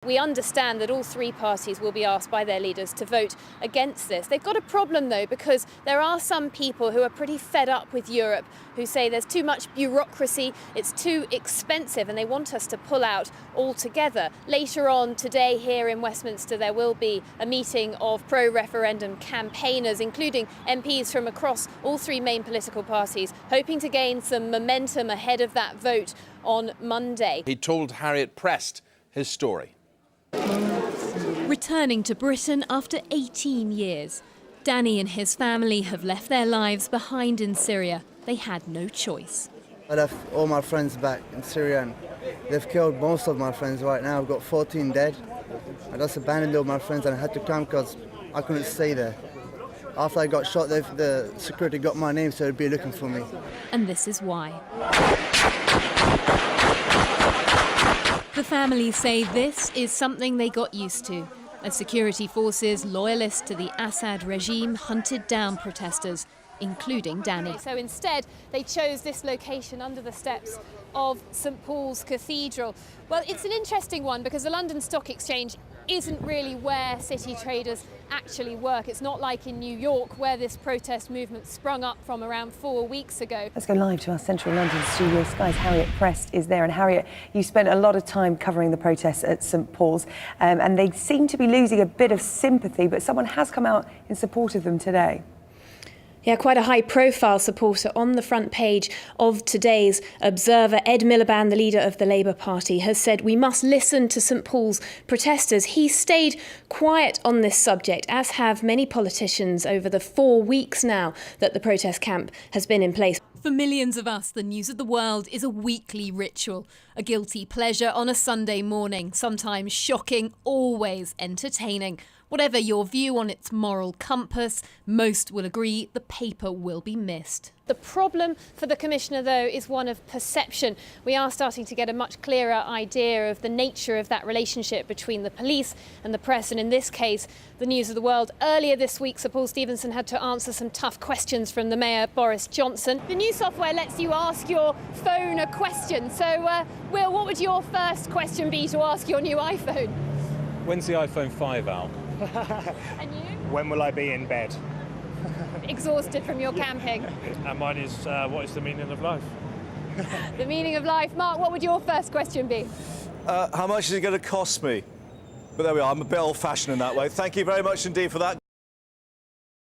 We understand that all three parties will be asked by their leaders to vote against this. They've got a problem, though, because there are some people who are pretty fed up with Europe, who say there's too much bureaucracy, it's too expensive, and they want us to pull out altogether. Later on today here in Westminster, there will be a meeting of pro-referendum campaigners, including MPs from across all three main political parties, hoping to gain some momentum ahead of that vote on Monday. He told Harriet Prest his story. Returning to Britain after 18 years, Danny and his family have left their lives behind in Syria. They had no choice. I left all my friends back in Syria and they've killed most of my friends right now. I've got 14 dead. I just abandoned all my friends and I had to come because I couldn't stay there. After I got shot, the security got my name, so they'd be looking for me. And this is why. The families say this is something they got used to, as security forces loyalists to the Assad regime hunted down protesters, including Danny. So instead, they chose this location under the steps of St Paul's Cathedral. Well, it's an interesting one because the London Stock Exchange isn't really where city traders actually work. It's not like in New York, where this protest movement sprung up from around 4 weeks ago. Let's go live to our central London studio. Sky's Harriet Prest is there. And Harriet, you spent a lot of time covering the protests at St Paul's, and they seem to be losing a bit of sympathy, but someone has come out in support of them today. Yeah, quite a high-profile supporter on the front page of today's Observer. Ed Miliband, the leader of the Labour Party, has said we must listen to St Paul's protesters. He stayed quiet on this subject, as have many politicians over the 4 weeks now that the protest camp has been in place. For millions of us, the news of the world is a weekly ritual, a guilty pleasure on a Sunday morning, sometimes shocking, always entertaining. Whatever your view on its moral compass, most will agree the paper will be missed. The problem for the Commissioner, though, is one of perception. We are starting to get a much clearer idea of the nature of that relationship between the police and the press, and in this case, the News of the World. Earlier this week, Sir Paul Stephenson had to answer some tough questions from the Mayor, Boris Johnson. The new software lets you ask your phone a question. So, Will, what would your first question be to ask your new iPhone? When's the iPhone 5 out? And you? When will I be in bed? Exhausted from your camping. And mine is, what is the meaning of life? The meaning of life. Mark, what would your first question be? How much is it going to cost me? But there we are, I'm a bit old-fashioned in that way. Thank you very much indeed for that.